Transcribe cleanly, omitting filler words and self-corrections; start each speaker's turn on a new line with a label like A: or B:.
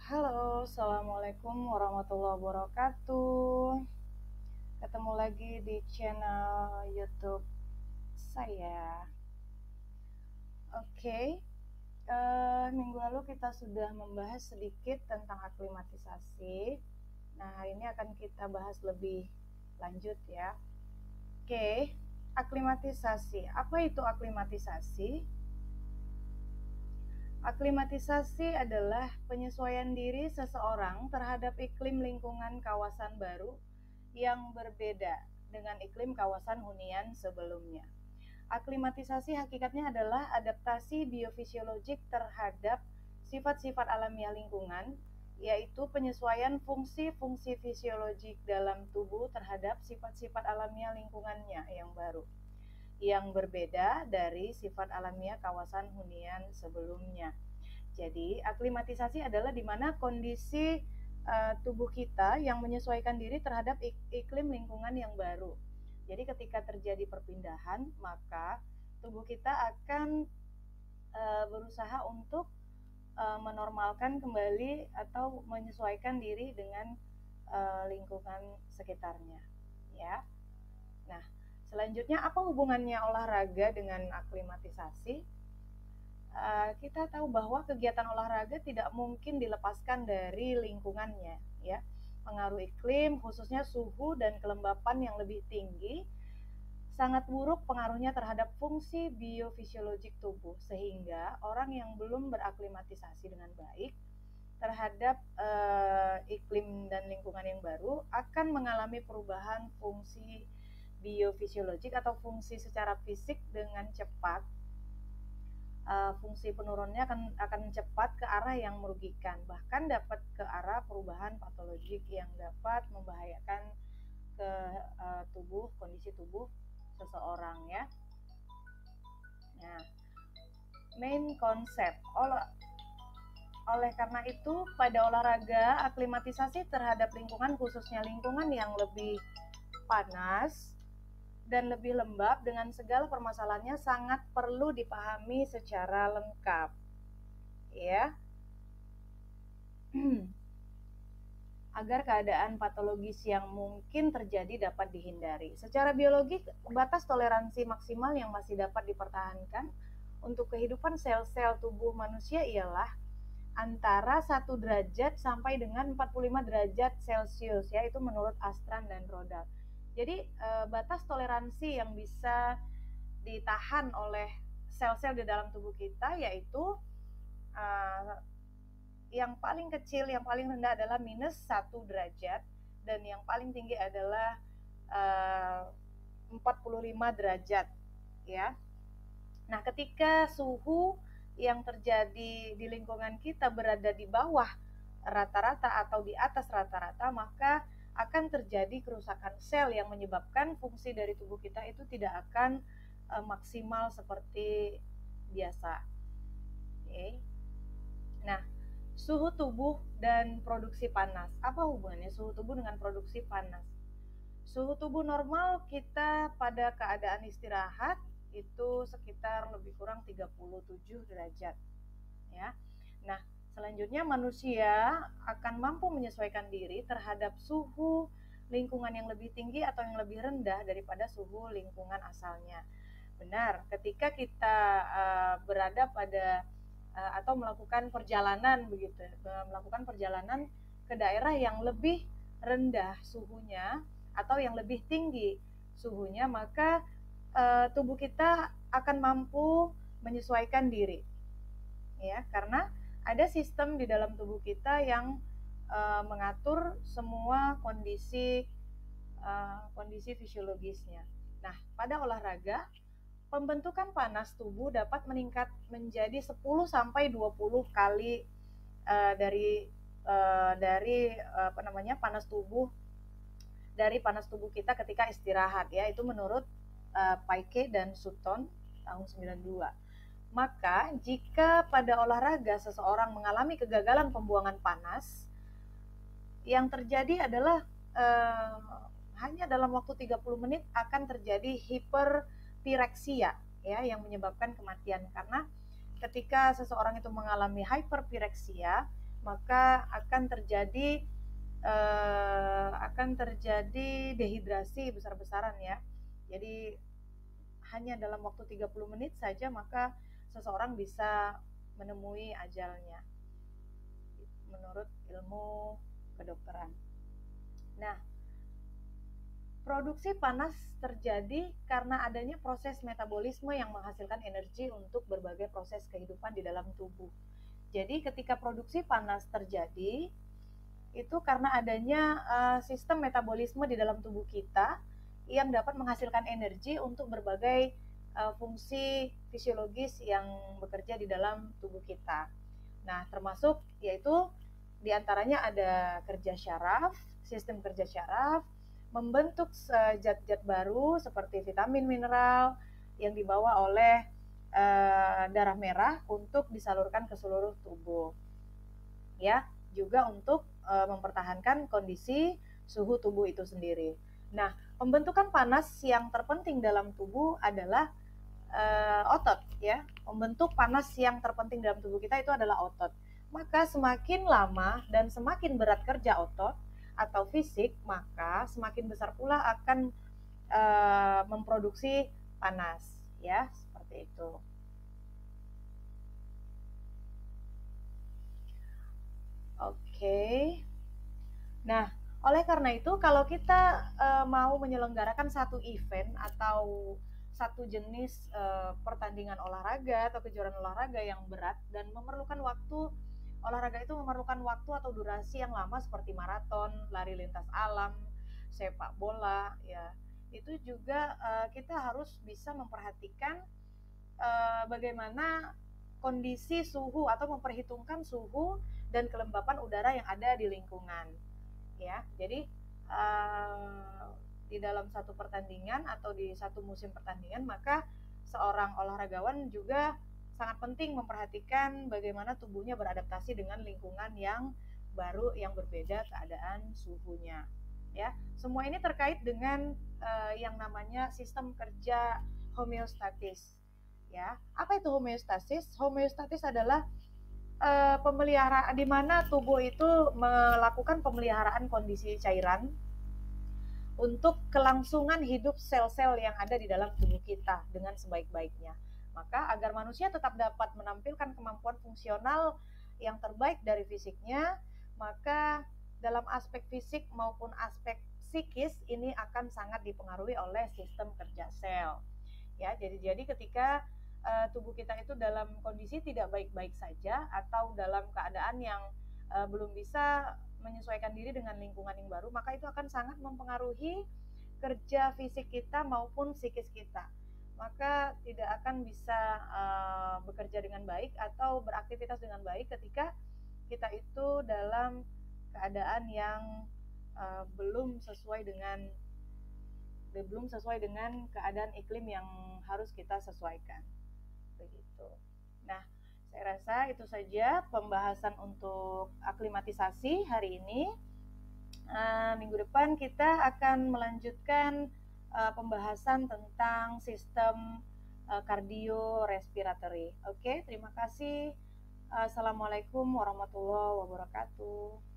A: Halo, Assalamualaikum warahmatullahi wabarakatuh. Ketemu lagi di channel YouTube saya. Oke, minggu lalu kita sudah membahas sedikit tentang aklimatisasi. Nah, hari ini akan kita bahas lebih lanjut ya. Oke, aklimatisasi. Apa itu aklimatisasi? Aklimatisasi adalah penyesuaian diri seseorang terhadap iklim lingkungan kawasan baru yang berbeda dengan iklim kawasan hunian sebelumnya. Aklimatisasi hakikatnya adalah adaptasi biofisiologik terhadap sifat-sifat alamiah lingkungan, yaitu penyesuaian fungsi-fungsi fisiologik dalam tubuh terhadap sifat-sifat alamiah lingkungannya yang baru, yang berbeda dari sifat alamiah kawasan hunian sebelumnya. Jadi, aklimatisasi adalah di mana kondisi tubuh kita yang menyesuaikan diri terhadap iklim lingkungan yang baru. Jadi, ketika terjadi perpindahan, maka tubuh kita akan berusaha untuk menormalkan kembali atau menyesuaikan diri dengan lingkungan sekitarnya. Ya. Nah, selanjutnya apa hubungannya olahraga dengan aklimatisasi? Kita tahu bahwa kegiatan olahraga tidak mungkin dilepaskan dari lingkungannya, ya. Pengaruh iklim, khususnya suhu dan kelembapan yang lebih tinggi, sangat buruk pengaruhnya terhadap fungsi biofisiologik tubuh, sehingga orang yang belum beraklimatisasi dengan baik terhadap iklim dan lingkungan yang baru akan mengalami perubahan fungsi biofisiologik atau fungsi secara fisik dengan cepat. Fungsi penurunannya akan cepat ke arah yang merugikan, bahkan dapat ke arah perubahan patologik yang dapat membahayakan ke kondisi tubuh seseorang ya. Nah, main konsep oleh karena itu pada olahraga aklimatisasi terhadap lingkungan, khususnya lingkungan yang lebih panas dan lebih lembab dengan segala permasalahannya sangat perlu dipahami secara lengkap ya. Agar keadaan patologis yang mungkin terjadi dapat dihindari. Secara biologi, batas toleransi maksimal yang masih dapat dipertahankan untuk kehidupan sel-sel tubuh manusia ialah antara 1 derajat sampai dengan 45 derajat Celcius ya, itu menurut Astran dan Rodal. Jadi batas toleransi yang bisa ditahan oleh sel-sel di dalam tubuh kita yaitu yang paling kecil, yang paling rendah adalah minus 1 derajat dan yang paling tinggi adalah 45 derajat ya. Nah, ketika suhu yang terjadi di lingkungan kita berada di bawah rata-rata atau di atas rata-rata, maka akan terjadi kerusakan sel yang menyebabkan fungsi dari tubuh kita itu tidak akan maksimal seperti biasa. Okay. Nah, suhu tubuh dan produksi panas. Apa hubungannya suhu tubuh dengan produksi panas? Suhu tubuh normal kita pada keadaan istirahat itu sekitar lebih kurang 37 derajat ya. Nah, selanjutnya manusia akan mampu menyesuaikan diri terhadap suhu lingkungan yang lebih tinggi atau yang lebih rendah daripada suhu lingkungan asalnya. Benar, ketika kita berada pada atau melakukan perjalanan begitu, melakukan perjalanan ke daerah yang lebih rendah suhunya atau yang lebih tinggi suhunya, maka tubuh kita akan mampu menyesuaikan diri ya, karena ada sistem di dalam tubuh kita yang mengatur semua kondisi fisiologisnya. Nah, pada olahraga pembentukan panas tubuh dapat meningkat menjadi 10 sampai 20 kali dari panas tubuh kita ketika istirahat ya, itu menurut Paike dan Sutton tahun 92. Maka jika pada olahraga seseorang mengalami kegagalan pembuangan panas, yang terjadi adalah hanya dalam waktu 30 menit akan terjadi hiperpireksia ya, yang menyebabkan kematian, karena ketika seseorang itu mengalami hiperpireksia, maka akan terjadi dehidrasi besar-besaran ya. Jadi hanya dalam waktu 30 menit saja maka seseorang bisa menemui ajalnya menurut ilmu kedokteran. Nah, produksi panas terjadi karena adanya proses metabolisme yang menghasilkan energi untuk berbagai proses kehidupan di dalam tubuh. Jadi ketika produksi panas terjadi, itu karena adanya sistem metabolisme di dalam tubuh kita yang dapat menghasilkan energi untuk berbagai fungsi fisiologis yang bekerja di dalam tubuh kita. Nah, termasuk yaitu diantaranya ada kerja syaraf, sistem kerja syaraf, membentuk zat-zat baru seperti vitamin mineral yang dibawa oleh darah merah untuk disalurkan ke seluruh tubuh. Ya, juga untuk mempertahankan kondisi suhu tubuh itu sendiri. Nah, pembentukan panas yang terpenting dalam tubuh adalah otot ya. Pembentuk panas yang terpenting dalam tubuh kita itu adalah otot. Maka semakin lama dan semakin berat kerja otot atau fisik, maka semakin besar pula akan memproduksi panas ya, seperti itu. Oke. Nah, oleh karena itu kalau kita mau menyelenggarakan satu event atau satu jenis pertandingan olahraga atau kejuaraan olahraga yang berat dan memerlukan waktu, olahraga itu memerlukan waktu atau durasi yang lama seperti maraton, lari lintas alam, sepak bola ya. Itu juga kita harus bisa memperhatikan bagaimana kondisi suhu atau memperhitungkan suhu dan kelembapan udara yang ada di lingkungan ya. Jadi di dalam satu pertandingan atau di satu musim pertandingan, maka seorang olahragawan juga sangat penting memperhatikan bagaimana tubuhnya beradaptasi dengan lingkungan yang baru yang berbeda keadaan suhunya ya. Semua ini terkait dengan yang namanya sistem kerja homeostatis ya. Apa itu homeostasis? Homeostatis adalah pemeliharaan di mana tubuh itu melakukan pemeliharaan kondisi cairan untuk kelangsungan hidup sel-sel yang ada di dalam tubuh kita dengan sebaik-baiknya. Maka agar manusia tetap dapat menampilkan kemampuan fungsional yang terbaik dari fisiknya, maka dalam aspek fisik maupun aspek psikis ini akan sangat dipengaruhi oleh sistem kerja sel. Ya, jadi ketika tubuh kita itu dalam kondisi tidak baik-baik saja atau dalam keadaan yang belum bisa menyesuaikan diri dengan lingkungan yang baru, maka itu akan sangat mempengaruhi kerja fisik kita maupun psikis kita. Maka tidak akan bisa bekerja dengan baik atau beraktivitas dengan baik ketika kita itu dalam keadaan yang belum sesuai dengan keadaan iklim yang harus kita sesuaikan. Begitu. Nah, saya rasa itu saja pembahasan untuk aklimatisasi hari ini. Minggu depan kita akan melanjutkan pembahasan tentang sistem kardiorespiratory. Oke, terima kasih. Assalamualaikum warahmatullahi wabarakatuh.